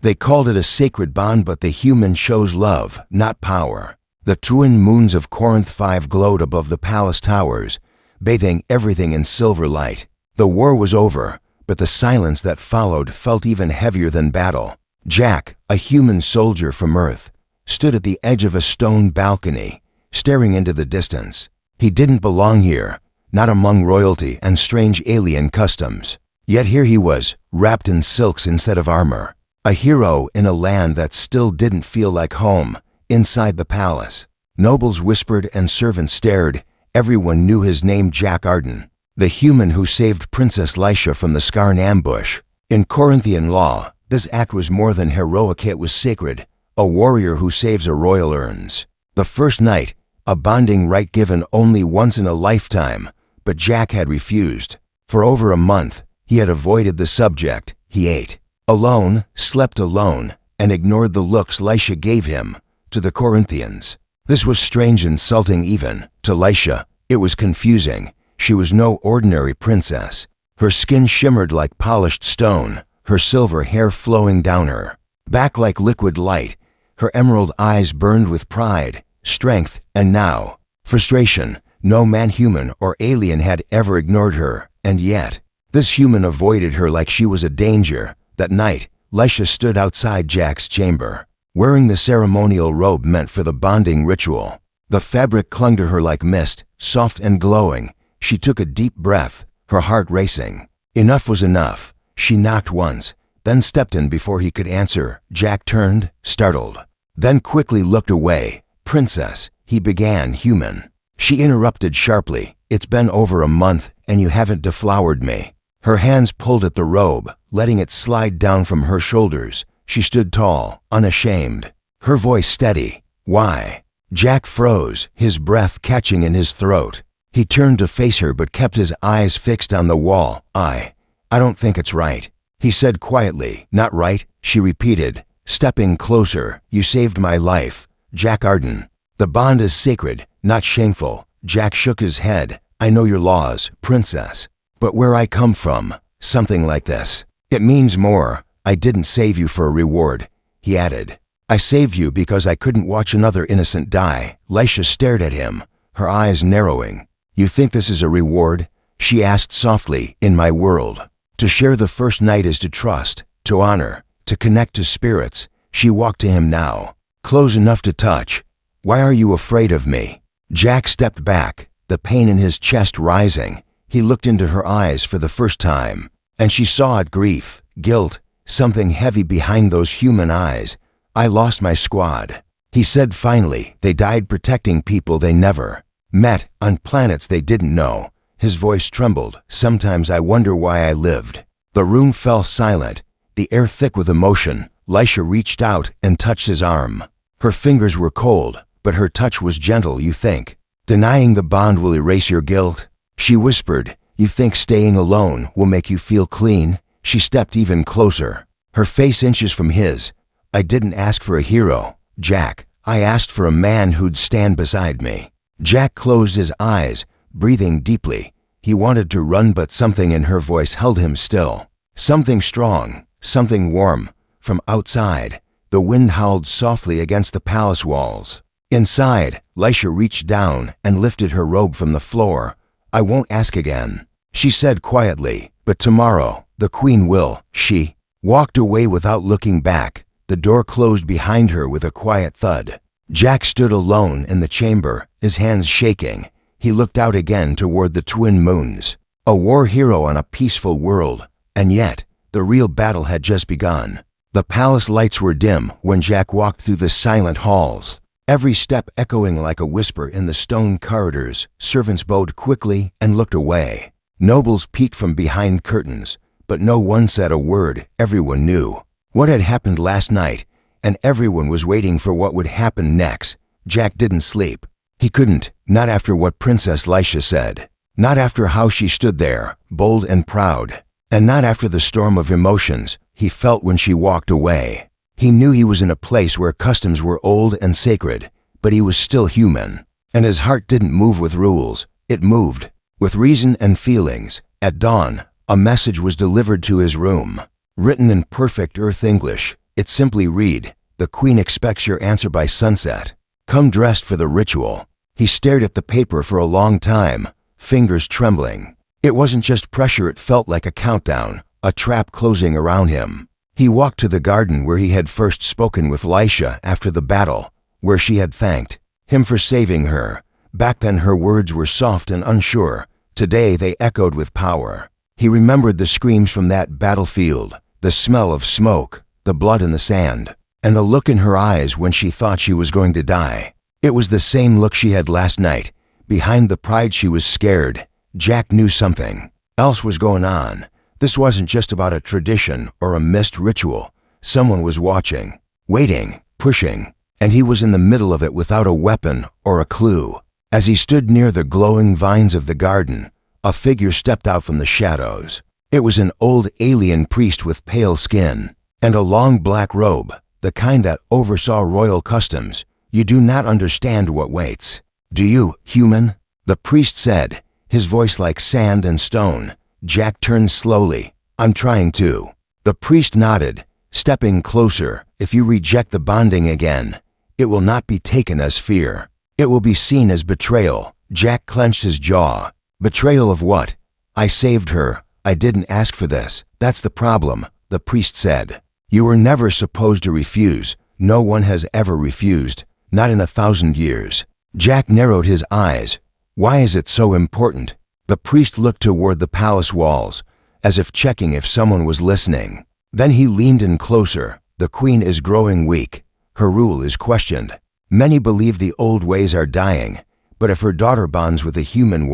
They called it a sacred bond, but the human chose love, not power. The twin moons of Corinth 5 glowed above the palace towers, bathing everything in silver light. The war was over, but the silence that followed felt even heavier than battle. Jack, a human soldier from Earth, stood at the edge of a stone balcony, staring into the distance. He didn't belong here, not among royalty and strange alien customs. Yet here he was, wrapped in silks instead of armor. A hero in a land that still didn't feel like home, inside the palace. Nobles whispered and servants stared. Everyone knew his name, Jack Arden, the human who saved Princess Lisha from the Scarn ambush. In Corinthian law, this act was more than heroic, it was sacred. A warrior who saves a royal earns. The first night, a bonding rite given only once in a lifetime, but Jack had refused. For over a month, he had avoided the subject. He ate alone, slept alone, and ignored the looks Lisha gave him. To the Corinthians, this was strange, insulting even. To Lisha, it was confusing. She was no ordinary princess. Her skin shimmered like polished stone, her silver hair flowing down her back like liquid light. Her emerald eyes burned with pride, strength, and now frustration. No man, human or alien, had ever ignored her, and yet this human avoided her like she was a danger. That night, Lisha stood outside Jack's chamber, wearing the ceremonial robe meant for the bonding ritual. The fabric clung to her like mist, soft and glowing. She took a deep breath, her heart racing. Enough was enough. She knocked once, then stepped in before he could answer. Jack turned, startled, then quickly looked away. "Princess," he began, human. She interrupted sharply. "It's been over a month, and you haven't deflowered me." Her hands pulled at the robe, letting it slide down from her shoulders. She stood tall, unashamed, her voice steady. "Why?" Jack froze, his breath catching in his throat. He turned to face her but kept his eyes fixed on the wall. I don't think it's right," he said quietly. "Not right?" she repeated, stepping closer. "You saved my life, Jack Arden. The bond is sacred, not shameful." Jack shook his head. "I know your laws, princess, but where I come from, something like this, it means more. I didn't save you for a reward," he added. "I saved you because I couldn't watch another innocent die." Lisha stared at him, her eyes narrowing. "You think this is a reward?" she asked softly. "In my world, to share the first night is to trust, to honor, to connect to spirits." She walked to him now, close enough to touch. "Why are you afraid of me?" Jack stepped back, the pain in his chest rising. He looked into her eyes for the first time, and she saw it: grief, guilt, something heavy behind those human eyes. "I lost my squad," he said finally. "They died protecting people they never met, on planets they didn't know." His voice trembled. "Sometimes I wonder why I lived." The room fell silent, the air thick with emotion. Lisha reached out and touched his arm. Her fingers were cold, but her touch was gentle. "You think denying the bond will erase your guilt?" she whispered. "You think staying alone will make you feel clean?" She stepped even closer, her face inches from his. "I didn't ask for a hero, Jack. I asked for a man who'd stand beside me." Jack closed his eyes, breathing deeply. He wanted to run, but something in her voice held him still. Something strong, something warm. From outside, the wind howled softly against the palace walls. Inside, Lisha reached down and lifted her robe from the floor. "I won't ask again," she said quietly, "but tomorrow, the queen will." She walked away without looking back. The door closed behind her with a quiet thud. Jack stood alone in the chamber, his hands shaking. He looked out again toward the twin moons. A war hero on a peaceful world, and yet the real battle had just begun. The palace lights were dim when Jack walked through the silent halls, every step echoing like a whisper in the stone corridors. Servants bowed quickly and looked away. Nobles peeked from behind curtains, but no one said a word. Everyone knew what had happened last night, and everyone was waiting for what would happen next. Jack didn't sleep. He couldn't, not after what Princess Lisha said, not after how she stood there, bold and proud, and not after the storm of emotions he felt when she walked away. He knew he was in a place where customs were old and sacred, but he was still human, and his heart didn't move with rules. It moved with reason and feelings. At dawn, a message was delivered to his room, written in perfect Earth English. It simply read, "The Queen expects your answer by sunset. Come dressed for the ritual." He stared at the paper for a long time, fingers trembling. It wasn't just pressure, it felt like a countdown, a trap closing around him. He walked to the garden where he had first spoken with Lisha after the battle, where she had thanked him for saving her. Back then her words were soft and unsure. Today they echoed with power. He remembered the screams from that battlefield, the smell of smoke, the blood in the sand, and the look in her eyes when she thought she was going to die. It was the same look she had last night. Behind the pride she was scared. Jack knew something else was going on. This wasn't just about a tradition or a missed ritual. Someone was watching, waiting, pushing, and he was in the middle of it without a weapon or a clue. As he stood near the glowing vines of the garden, a figure stepped out from the shadows. It was an old alien priest with pale skin and a long black robe, the kind that oversaw royal customs. "You do not understand what waits, do you, human?" the priest said, his voice like sand and stone. Jack turned slowly. "I'm trying to." The priest nodded, stepping closer. "If you reject the bonding again, it will not be taken as fear. It will be seen as betrayal." Jack clenched his jaw. "Betrayal of what?" "I saved her. I didn't ask for this. That's the problem," the priest said. "You were never supposed to refuse. No one has ever refused. Not in 1,000 years. Jack narrowed his eyes. "Why is it so important?" The priest looked toward the palace walls, as if checking if someone was listening. Then he leaned in closer. "The queen is growing weak. Her rule is questioned. Many believe the old ways are dying, but if her daughter bonds with a human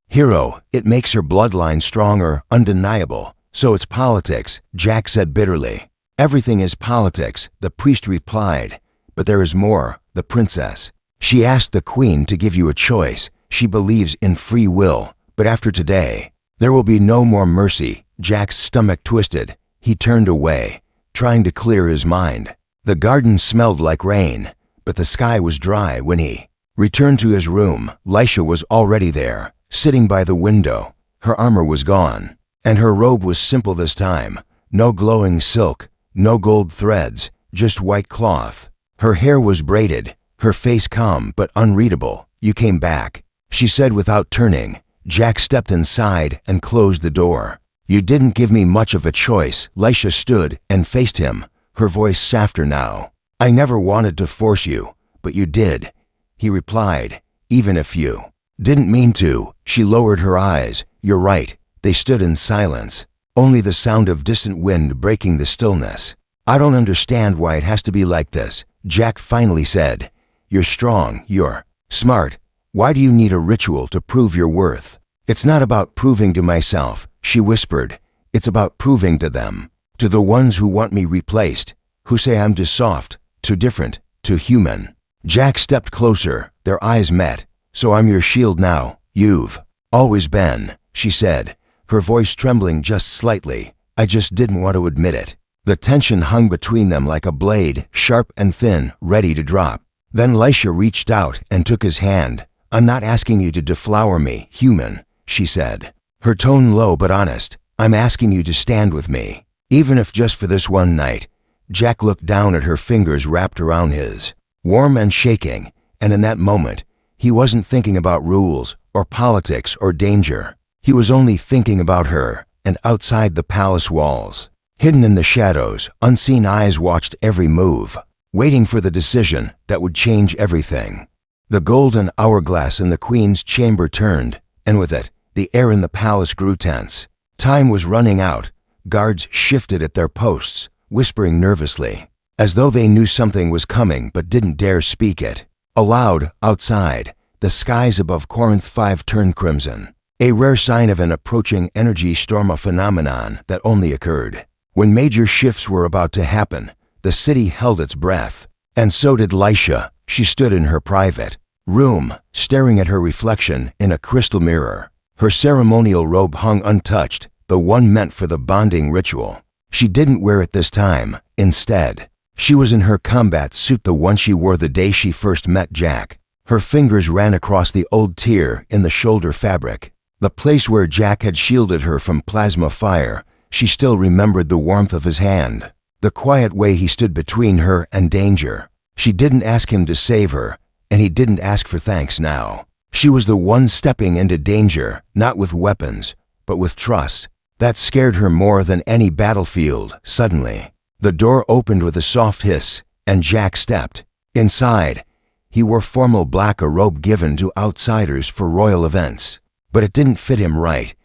hero, it makes her bloodline stronger, undeniable. So it's politics," Jack said bitterly. "Everything is politics," the priest replied. "But there is more, the princess. She asked the queen to give you a choice. She believes in free will. But after today, there will be no more mercy." Jack's stomach twisted. He turned away, trying to clear his mind. The garden smelled like rain, but the sky was dry when he returned to his room. Lisha was already there, sitting by the window. Her armor was gone, and her robe was simple this time. No glowing silk, no gold threads, just white cloth. Her hair was braided, her face calm but unreadable. "You came back," she said without turning. Jack stepped inside and closed the door. "You didn't give me much of a choice." Lisha stood and faced him, her voice softer now. "I never wanted to force you, but you did," he replied, "even if you didn't mean to." She lowered her eyes. "You're right." They stood in silence, only the sound of distant wind breaking the stillness. "I don't understand why it has to be like this," Jack finally said. "You're strong, you're smart. Why do you need a ritual to prove your worth?" "It's not about proving to myself," she whispered. "It's about proving to them, to the ones who want me replaced, who say I'm too soft, too different, too human." Jack stepped closer. Their eyes met. "So I'm your shield now." "You've always been," she said, her voice trembling just slightly. "I just didn't want to admit it." The tension hung between them like a blade, sharp and thin, ready to drop. Then Lisha reached out and took his hand. "I'm not asking you to deflower me, human," she said, her tone low but honest. "I'm asking you to stand with me, even if just for this one night." Jack looked down at her fingers wrapped around his, warm and shaking, and in that moment, he wasn't thinking about rules or politics or danger. He was only thinking about her, and outside the palace walls, hidden in the shadows, unseen eyes watched every move, waiting for the decision that would change everything. The golden hourglass in the queen's chamber turned, and with it, the air in the palace grew tense. Time was running out. Guards shifted at their posts, whispering nervously, as though they knew something was coming but didn't dare speak it. Aloud, outside, the skies above Corinth 5 turned crimson, a rare sign of an approaching energy storm, a phenomenon that only occurred when major shifts were about to happen. The city held its breath, and so did Lisha. She stood in her private room, staring at her reflection in a crystal mirror. Her ceremonial robe hung untouched, the one meant for the bonding ritual. She didn't wear it this time. Instead, she was in her combat suit, the one she wore the day she first met Jack. Her fingers ran across the old tear in the shoulder fabric, the place where Jack had shielded her from plasma fire. She still remembered the warmth of his hand, The quiet way he stood between her and danger. She didn't ask him to save her, and he didn't ask for thanks now. She was the one stepping into danger, not with weapons, but with trust. That scared her more than any battlefield. Suddenly, the door opened with a soft hiss, and Jack stepped. Inside, he wore formal black, a robe given to outsiders for royal events. But it didn't fit him right.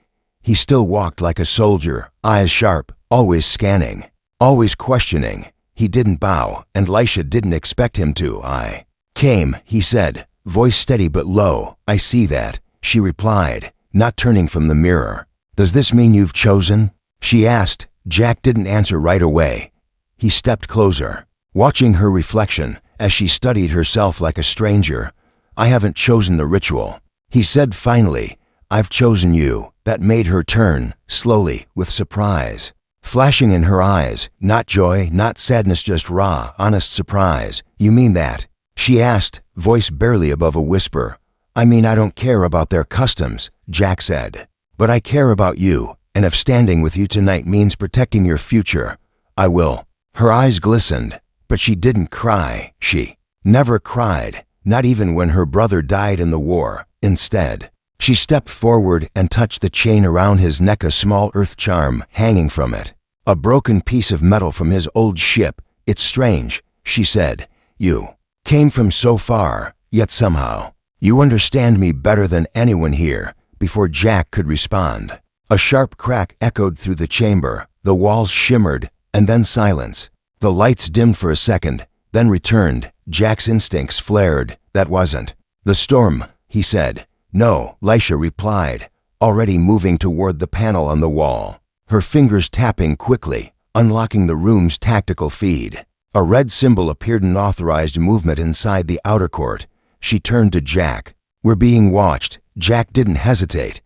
He still walked like a soldier, eyes sharp, always scanning, always questioning. He didn't bow, and Lisha didn't expect him to. "I came," he said, voice steady but low. "I see that," she replied, not turning from the mirror. "Does this mean you've chosen?" she asked. Jack didn't answer right away. He stepped closer, watching her reflection as she studied herself like a stranger. "I haven't chosen the ritual," he said finally. "I've chosen you." That made her turn, slowly, with surprise flashing in her eyes. Not joy, not sadness, just raw, honest surprise. "You mean that?" she asked, voice barely above a whisper. "I mean, I don't care about their customs," Jack said. "But I care about you, and if standing with you tonight means protecting your future, I will." Her eyes glistened, but she didn't cry. She never cried, not even when her brother died in the war. Instead, she stepped forward and touched the chain around his neck, a small earth charm hanging from it. A broken piece of metal from his old ship. "It's strange," she said. "You came from so far, yet somehow you understand me better than anyone here." Before Jack could respond, a sharp crack echoed through the chamber. The walls shimmered, and then silence. The lights dimmed for a second, then returned. Jack's instincts flared. "That wasn't the storm," he said. "No," Lisha replied, already moving toward the panel on the wall, her fingers tapping quickly, unlocking the room's tactical feed. A red symbol appeared in authorized movement inside the outer court. She turned to Jack. "We're being watched." Jack didn't hesitate.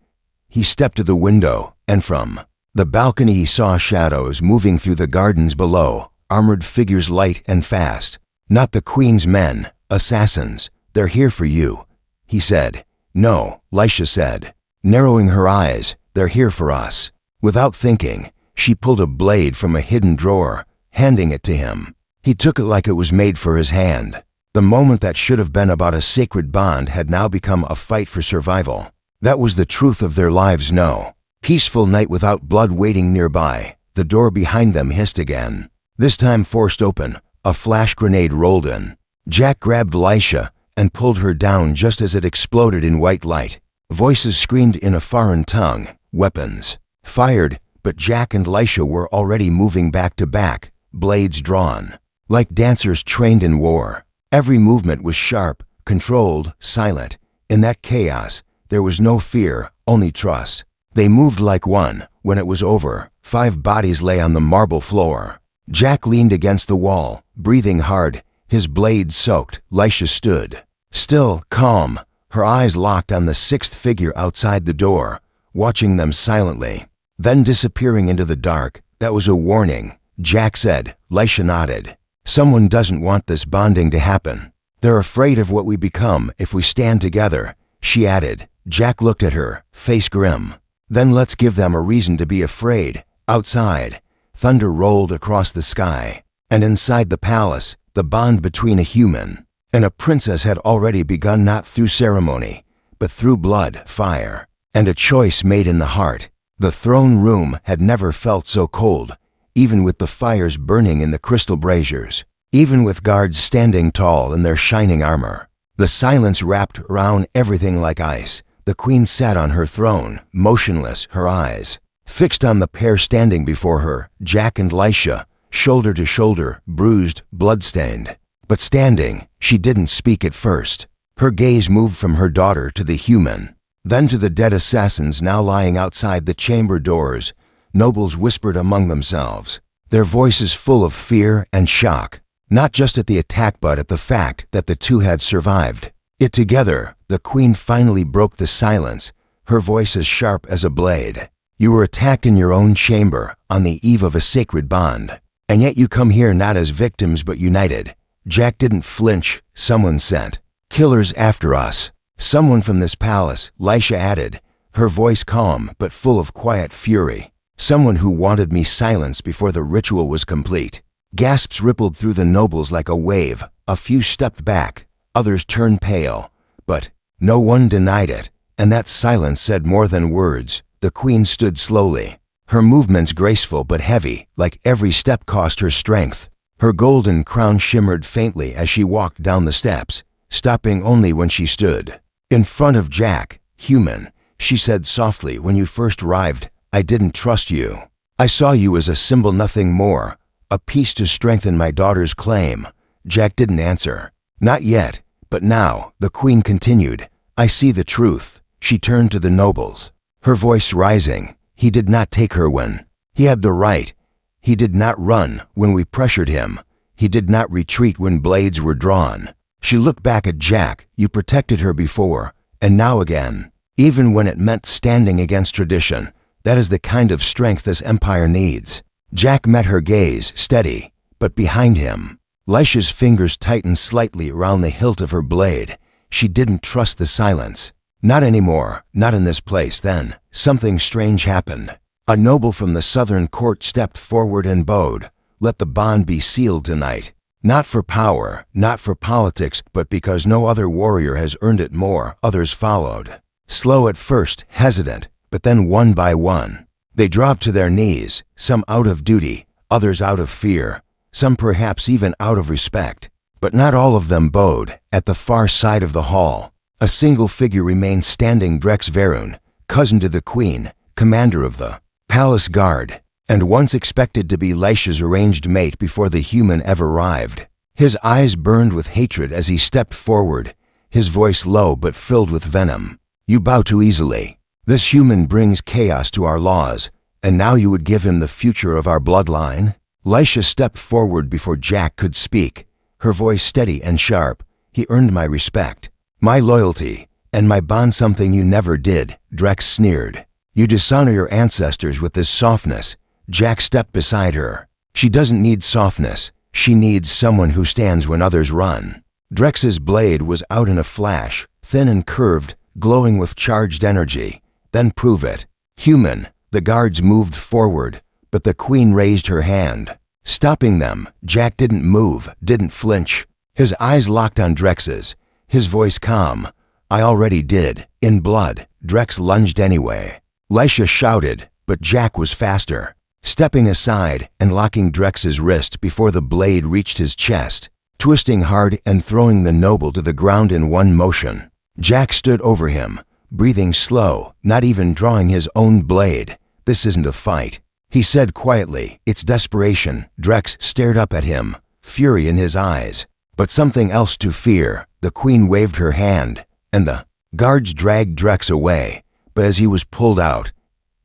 He stepped to the window, and from the balcony he saw shadows moving through the gardens below, armored figures light and fast. "Not the Queen's men, assassins. They're here for you," he said. "No," Lisha said, narrowing her eyes. "They're here for us." Without thinking, she pulled a blade from a hidden drawer, handing it to him. He took it like it was made for his hand. The moment that should have been about a sacred bond had now become a fight for survival. That was the truth of their lives. No peaceful night without blood waiting nearby. The door behind them hissed again, this time forced open. A flash grenade rolled in. Jack grabbed Lisha and pulled her down just as it exploded in white light. Voices screamed in a foreign tongue. Weapons fired, but Jack and Lisha were already moving back to back, blades drawn, like dancers trained in war. Every movement was sharp, controlled, silent. In that chaos, there was no fear, only trust. They moved like one. When it was over, 5 bodies lay on the marble floor. Jack leaned against the wall, breathing hard, his blade soaked. Lisha stood still, calm, her eyes locked on the 6th figure outside the door, watching them silently, then disappearing into the dark. "That was a warning," Jack said. Lisha nodded. "Someone doesn't want this bonding to happen. They're afraid of what we become if we stand together," she added. Jack looked at her, face grim. "Then let's give them a reason to be afraid." Outside, thunder rolled across the sky, and inside the palace, the bond between a human and a princess had already begun, not through ceremony, but through blood, fire, and a choice made in the heart. The throne room had never felt so cold, even with the fires burning in the crystal braziers, even with guards standing tall in their shining armor. The silence wrapped around everything like ice. The queen sat on her throne, motionless, her eyes fixed on the pair standing before her, Jack and Lisha, shoulder to shoulder, bruised, bloodstained. But standing, she didn't speak at first. Her gaze moved from her daughter to the human, then to the dead assassins now lying outside the chamber doors. Nobles whispered among themselves, their voices full of fear and shock, not just at the attack but at the fact that the two had survived it together. The queen finally broke the silence, her voice as sharp as a blade. "You were attacked in your own chamber, on the eve of a sacred bond, and yet you come here not as victims but united." Jack didn't flinch. "Someone sent killers after us. Someone from this palace," Lisha added, her voice calm but full of quiet fury. "Someone who wanted me silenced before the ritual was complete." Gasps rippled through the nobles like a wave. A few stepped back, others turned pale. But no one denied it, and that silence said more than words. The queen stood slowly, her movements graceful but heavy, like every step cost her strength. Her golden crown shimmered faintly as she walked down the steps, stopping only when she stood in front of Jack. "Human," she said softly, "when you first arrived, I didn't trust you. I saw you as a symbol, nothing more, a piece to strengthen my daughter's claim." Jack didn't answer. "Not yet, but now," the queen continued, "I see the truth." She turned to the nobles, her voice rising. "He did not take her when he had the right. He did not run when we pressured him. He did not retreat when blades were drawn." She looked back at Jack. "You protected her before, and now again, even when it meant standing against tradition. That is the kind of strength this empire needs." Jack met her gaze, steady, but behind him, Lisha's fingers tightened slightly around the hilt of her blade. She didn't trust the silence. Not anymore, not in this place. Then something strange happened. A noble from the southern court stepped forward and bowed. "Let the bond be sealed tonight. Not for power, not for politics, but because no other warrior has earned it more." Others followed, slow at first, hesitant, but then one by one, they dropped to their knees, some out of duty, others out of fear, some perhaps even out of respect. But not all of them bowed. At the far side of the hall, a single figure remained standing, Drex Varun, cousin to the queen, commander of the palace guard, and once expected to be Lisha's arranged mate before the human ever arrived. His eyes burned with hatred as he stepped forward, his voice low but filled with venom. "You bow too easily. This human brings chaos to our laws, and now you would give him the future of our bloodline?" Lisha stepped forward before Jack could speak, her voice steady and sharp. "He earned my respect, my loyalty, and my bond." "Something you never did," Drex sneered. "You dishonor your ancestors with this softness." Jack stepped beside her. "She doesn't need softness. She needs someone who stands when others run." Drex's blade was out in a flash, thin and curved, glowing with charged energy. "Then prove it." "Human." The guards moved forward, but the queen raised her hand, stopping them. Jack didn't move, didn't flinch. His eyes locked on Drex's, his voice calm. "I already did, in blood." Drex lunged anyway. Lisha shouted, but Jack was faster, stepping aside and locking Drex's wrist before the blade reached his chest, twisting hard and throwing the noble to the ground in one motion. Jack stood over him, breathing slow, not even drawing his own blade. "This isn't a fight," he said quietly. "It's desperation." Drex stared up at him, fury in his eyes, but something else to fear. The queen waved her hand, and the guards dragged Drex away. But as he was pulled out,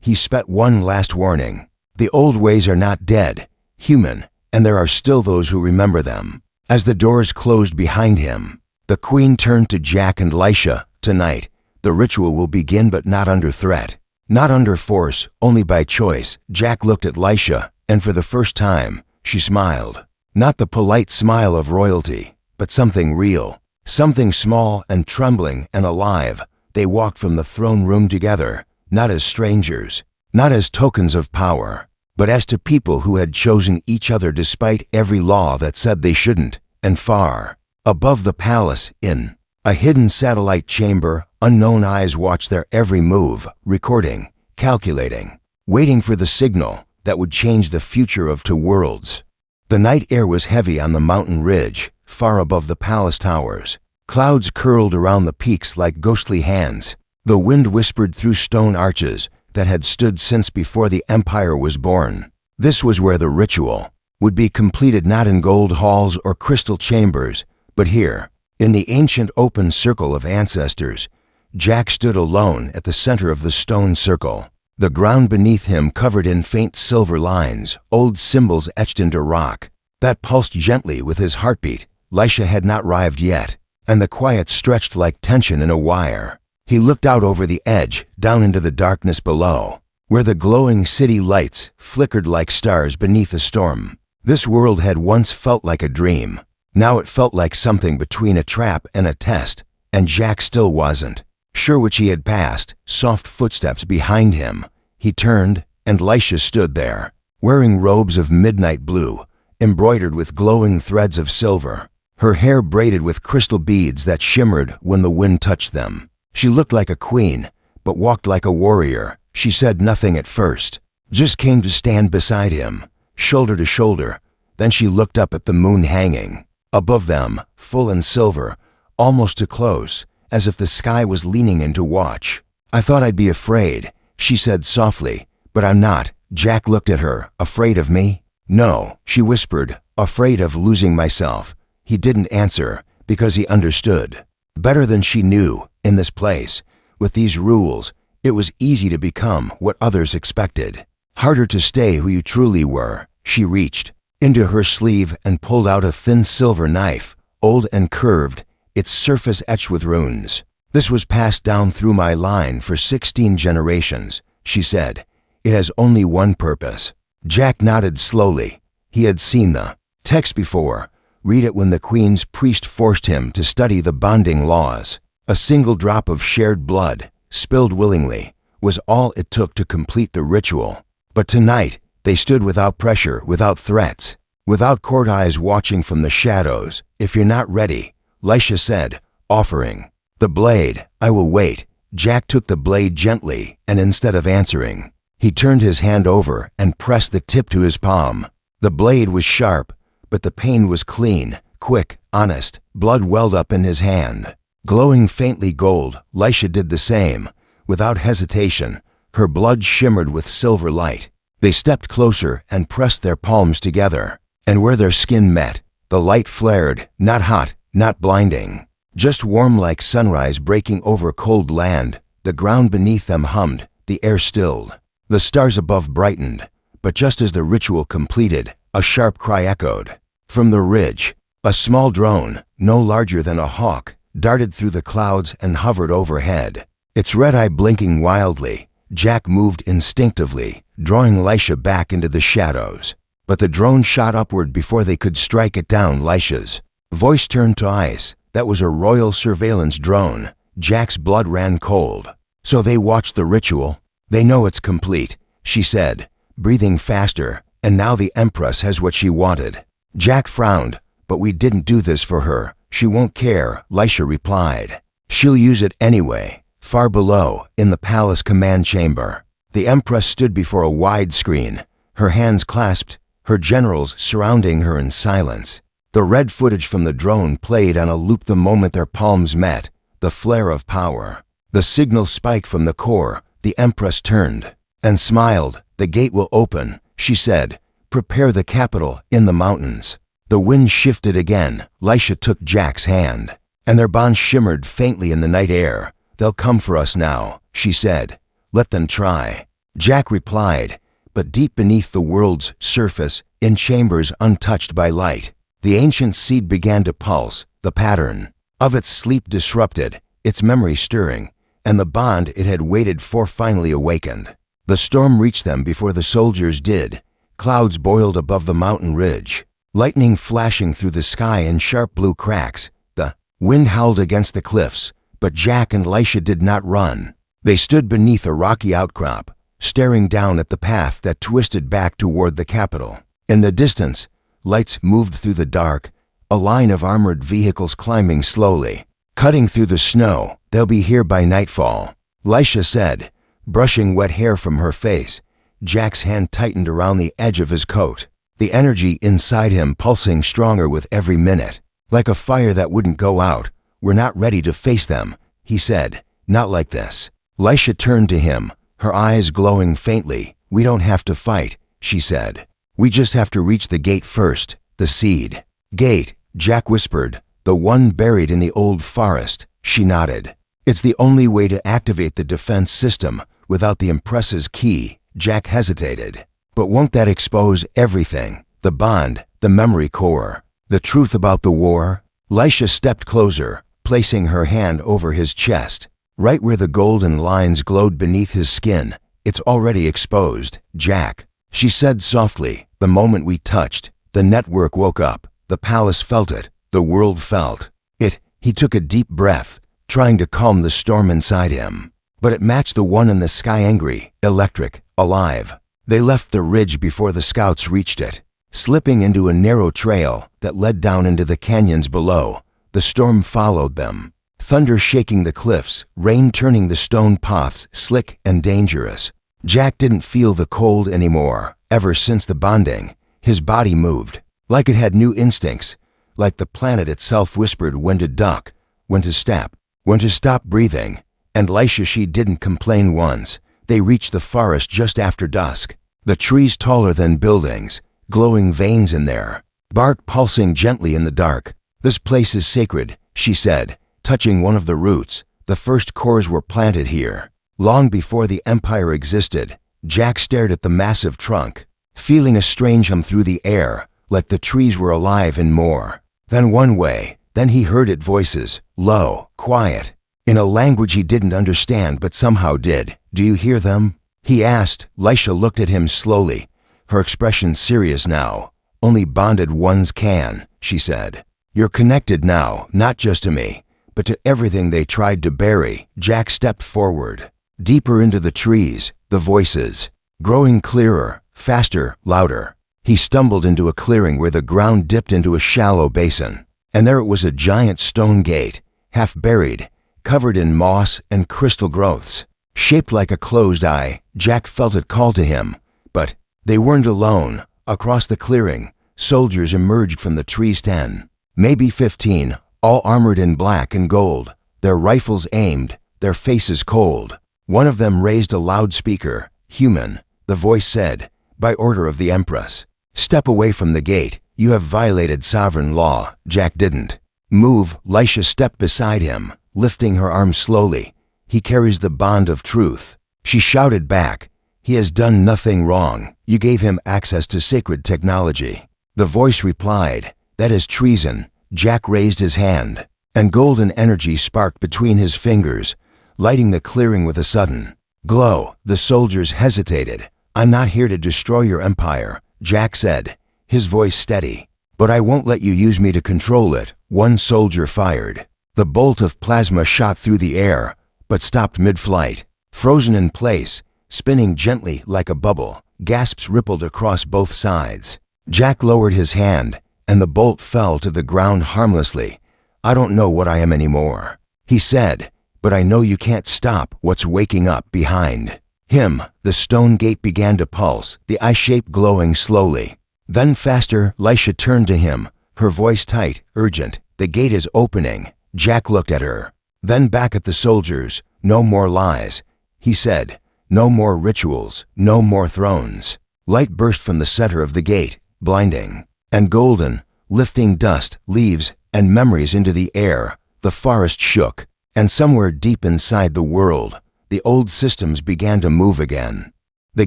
he spat one last warning. "The old ways are not dead, human, and there are still those who remember them." As the doors closed behind him, the queen turned to Jack and Lisha. "Tonight, the ritual will begin, but not under threat. Not under force, only by choice." Jack looked at Lisha, and for the first time, she smiled. Not the polite smile of royalty, but something real, something small and trembling and alive. They walked from the throne room together, not as strangers, not as tokens of power, but as to people who had chosen each other despite every law that said they shouldn't. And far above the palace, in a hidden satellite chamber, unknown eyes watched their every move, recording, calculating, waiting for the signal that would change the future of two worlds. The night air was heavy on the mountain ridge, far above the palace towers. Clouds curled around the peaks like ghostly hands. The wind whispered through stone arches that had stood since before the empire was born. This was where the ritual would be completed, not in gold halls or crystal chambers, but here, in the ancient open circle of ancestors. Jack stood alone at the center of the stone circle, the ground beneath him covered in faint silver lines, old symbols etched into rock, that pulsed gently with his heartbeat. Lisha had not arrived yet, and the quiet stretched like tension in a wire. He looked out over the edge, down into the darkness below, where the glowing city lights flickered like stars beneath a storm. This world had once felt like a dream. Now it felt like something between a trap and a test, and Jack still wasn't sure which he had passed. Soft footsteps behind him. He turned, and Lisha stood there, wearing robes of midnight blue, embroidered with glowing threads of silver, her hair braided with crystal beads that shimmered when the wind touched them. She looked like a queen, but walked like a warrior. She said nothing at first, just came to stand beside him, shoulder to shoulder. Then she looked up at the moon hanging above them, full and silver, almost too close, as if the sky was leaning in to watch. "I thought I'd be afraid," she said softly, "but I'm not." Jack looked at her. "Afraid of me?" "No," she whispered, "afraid of losing myself." He didn't answer, because he understood. Better than she knew, in this place, with these rules, it was easy to become what others expected. Harder to stay who you truly were. She reached into her sleeve and pulled out a thin silver knife, old and curved, its surface etched with runes. "This was passed down through my line for 16 generations," she said. "It has only one purpose." Jack nodded slowly. He had seen the text before. Read it when the Queen's priest forced him to study the bonding laws. A single drop of shared blood, spilled willingly, was all it took to complete the ritual. But tonight, they stood without pressure, without threats, without court eyes watching from the shadows. "If you're not ready," Lisha said, offering the blade. "I will wait." Jack took the blade gently, and instead of answering, he turned his hand over and pressed the tip to his palm. The blade was sharp, but the pain was clean, quick, honest. Blood welled up in his hand, glowing faintly gold. Lisha did the same, without hesitation. Her blood shimmered with silver light. They stepped closer and pressed their palms together, and where their skin met, the light flared, not hot, not blinding, just warm like sunrise breaking over cold land. The ground beneath them hummed, the air stilled. The stars above brightened, but just as the ritual completed, a sharp cry echoed. From the ridge, a small drone, no larger than a hawk, darted through the clouds and hovered overhead, its red eye blinking wildly. Jack moved instinctively, drawing Lisha back into the shadows. But the drone shot upward before they could strike it down. Lisha's voice turned to ice. That was a royal surveillance drone. Jack's blood ran cold. "So they watched the ritual. They know it's complete," she said, breathing faster. "And now the Empress has what she wanted." Jack frowned. "But we didn't do this for her. She won't care," Lisha replied. "She'll use it anyway." Far below, in the palace command chamber, the Empress stood before a wide screen, her hands clasped, her generals surrounding her in silence. The red footage from the drone played on a loop the moment their palms met, the flare of power. The signal spike from the core. The Empress turned and smiled. "The gate will open," she said. "Prepare the capital in the mountains." The wind shifted again. Lisha took Jack's hand, and their bond shimmered faintly in the night air. "They'll come for us now," she said. "Let them try." Jack replied, but deep beneath the world's surface, in chambers untouched by light, the ancient seed began to pulse, the pattern of its sleep disrupted, its memory stirring, and the bond it had waited for finally awakened. The storm reached them before the soldiers did. Clouds boiled above the mountain ridge, lightning flashing through the sky in sharp blue cracks. The wind howled against the cliffs, but Jack and Lisha did not run. They stood beneath a rocky outcrop, staring down at the path that twisted back toward the capital. In the distance, lights moved through the dark, a line of armored vehicles climbing slowly, cutting through the snow. "They'll be here by nightfall," Lisha said, brushing wet hair from her face. Jack's hand tightened around the edge of his coat, the energy inside him pulsing stronger with every minute, like a fire that wouldn't go out. "We're not ready to face them," he said. "Not like this." Lisha turned to him, her eyes glowing faintly. "We don't have to fight," she said. "We just have to reach the gate first." "The seed gate," Jack whispered. "The one buried in the old forest." She nodded. "It's the only way to activate the defense system without the Empress's key." Jack hesitated. "But won't that expose everything? The bond, the memory core, the truth about the war?" Lisha stepped closer, placing her hand over his chest, right where the golden lines glowed beneath his skin. "It's already exposed, Jack," she said softly. "The moment we touched, the network woke up. The palace felt it. The world felt it." He took a deep breath, trying to calm the storm inside him. But it matched the one in the sky, angry, electric, alive. They left the ridge before the scouts reached it. slipping into a narrow trail that led down into the canyons below. The storm followed them, thunder shaking the cliffs, rain turning the stone paths slick and dangerous. Jack didn't feel the cold anymore. Ever since the bonding, his body moved, like it had new instincts, like the planet itself whispered when to duck, when to step, when to stop breathing. And Lisha didn't complain once. They reached the forest just after dusk. The trees taller than buildings, glowing veins in there, bark pulsing gently in the dark. "This place is sacred," she said, touching one of the roots. "The first cores were planted here, long before the Empire existed." Jack stared at the massive trunk, feeling a strange hum through the air, like the trees were alive and more. Then one way, then he heard it voices, low, quiet, in a language he didn't understand but somehow did. "Do you hear them?" he asked. Lisha looked at him slowly, her expression serious now. "Only bonded ones can," she said. "You're connected now, not just to me, but to everything they tried to bury." Jack stepped forward, deeper into the trees, the voices growing clearer, faster, louder. He stumbled into a clearing where the ground dipped into a shallow basin, and there it was, a giant stone gate, half buried, covered in moss and crystal growths, shaped like a closed eye. Jack felt it call to him, but they weren't alone. Across the clearing, soldiers emerged from the tree's 10, maybe 15, all armored in black and gold, their rifles aimed, their faces cold. One of them raised a loudspeaker. "Human," the voice said, "by order of the Empress. Step away from the gate. You have violated sovereign law." Jack didn't move. Lisha stepped beside him, lifting her arm slowly. "He carries the bond of truth." She shouted back, "He has done nothing wrong. You gave him access to sacred technology." The voice replied, "That is treason." Jack raised his hand, and golden energy sparked between his fingers, lighting the clearing with a sudden glow. The soldiers hesitated. "I'm not here to destroy your empire," Jack said, his voice steady, "but I won't let you use me to control it." One soldier fired. The bolt of plasma shot through the air, but stopped mid-flight, frozen in place, spinning gently like a bubble. Gasps rippled across both sides. Jack lowered his hand, and the bolt fell to the ground harmlessly. "I don't know what I am anymore," he said, "but I know you can't stop what's waking up behind him." The stone gate began to pulse, the eye shape glowing slowly. Then faster. Lisha turned to him, her voice tight, urgent. "The gate is opening." Jack looked at her, then back at the soldiers. "No more lies," he said. "No more rituals, no more thrones." Light burst from the center of the gate, blinding and golden, lifting dust, leaves, and memories into the air. The forest shook, and somewhere deep inside the world, the old systems began to move again. The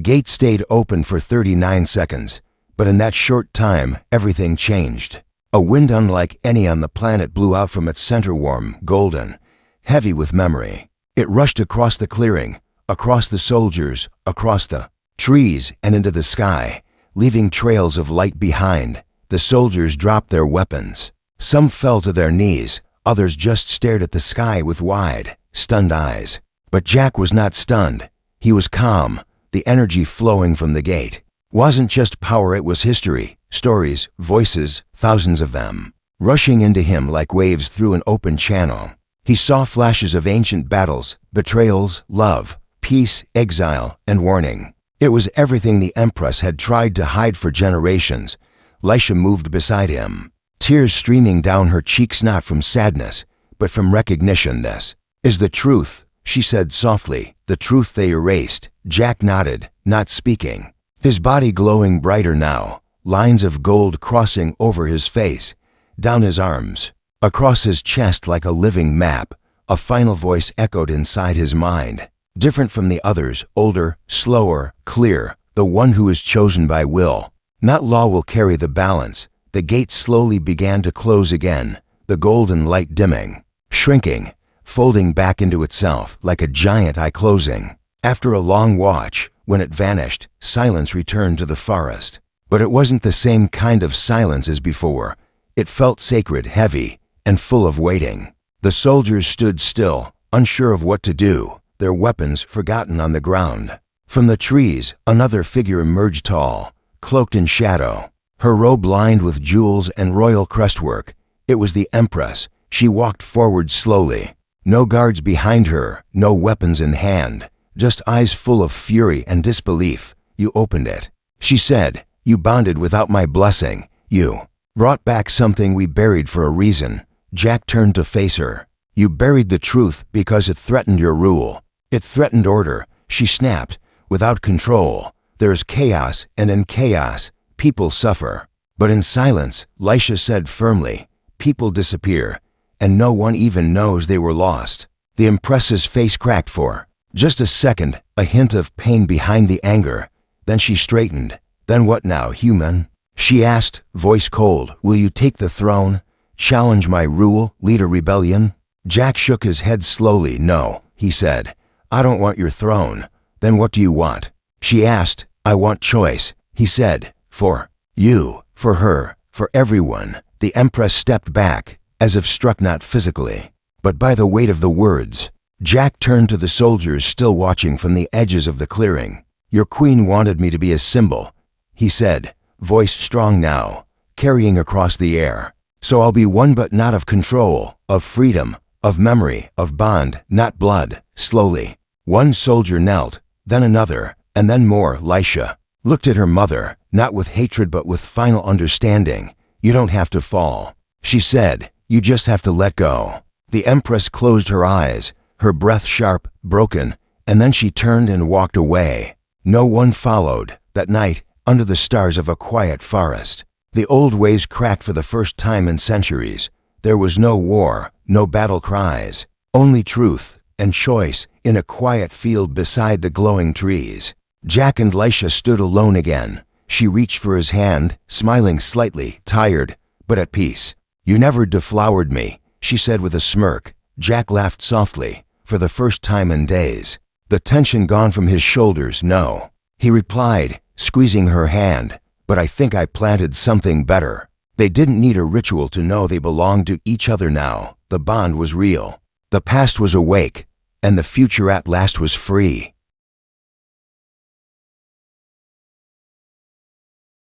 gate stayed open for 39 seconds, but in that short time, everything changed. A wind unlike any on the planet blew out from its center, warm, golden, heavy with memory. It rushed across the clearing, across the soldiers, across the trees, and into the sky, leaving trails of light behind. The soldiers dropped their weapons. Some fell to their knees, others just stared at the sky with wide, stunned eyes. But Jack was not stunned. He was calm. The energy flowing from the gate wasn't just power, it was history, stories, voices, thousands of them, rushing into him like waves through an open channel. He saw flashes of ancient battles, betrayals, love, peace, exile, and warning. It was everything the Empress had tried to hide for generations. Lisha moved beside him, tears streaming down her cheeks, not from sadness, but from recognition. "This is the truth," she said softly, "the truth they erased." Jack nodded, not speaking, his body glowing brighter now, lines of gold crossing over his face, down his arms, across his chest like a living map. A final voice echoed inside his mind, different from the others, older, slower, clear, the one who is chosen by will. Not law will carry the balance. The gate slowly began to close again, the golden light dimming, shrinking, folding back into itself like a giant eye closing. After a long watch, when it vanished, silence returned to the forest. But it wasn't the same kind of silence as before. It felt sacred, heavy, and full of waiting. The soldiers stood still, unsure of what to do, their weapons forgotten on the ground. From the trees, another figure emerged, tall, cloaked in shadow, her robe lined with jewels and royal crestwork. It was the Empress. She walked forward slowly. No guards behind her, no weapons in hand, just eyes full of fury and disbelief. You opened it. She said, "You bonded without my blessing. You brought back something we buried for a reason." Jack turned to face her. "You buried the truth because it threatened your rule. It threatened order." She snapped. "Without control, there's chaos, and in chaos, people suffer. But in silence," Lisha said firmly, "people disappear, and no one even knows they were lost." The Empress's face cracked for just a second, a hint of pain behind the anger. Then she straightened. "Then what now, human?" she asked, voice cold. "Will you take the throne? Challenge my rule, lead a rebellion?" Jack shook his head slowly. "No," he said. "I don't want your throne." "Then what do you want?" she asked. "I want choice," he said. "For you, for her, for everyone." The Empress stepped back, as if struck not physically, but by the weight of the words. Jack turned to the soldiers still watching from the edges of the clearing. "Your queen wanted me to be a symbol," he said, voice strong now, carrying across the air. "So I'll be one, but not of control, of freedom, of memory, of bond, not blood." Slowly, one soldier knelt, then another, and then more. Lisha looked at her mother, not with hatred but with final understanding. "You don't have to fall," she said. "You just have to let go." The Empress closed her eyes, her breath sharp, broken, and then she turned and walked away. No one followed. That night, under the stars of a quiet forest, the old ways cracked for the first time in centuries. There was no war, no battle cries, only truth and choice in a quiet field beside the glowing trees. Jack and Lisha stood alone again. She reached for his hand, smiling slightly, tired, but at peace. "You never deflowered me," she said with a smirk. Jack laughed softly, for the first time in days. The tension gone from his shoulders. "No," he replied, squeezing her hand, "but I think I planted something better." They didn't need a ritual to know they belonged to each other now. The bond was real. The past was awake, and the future at last was free.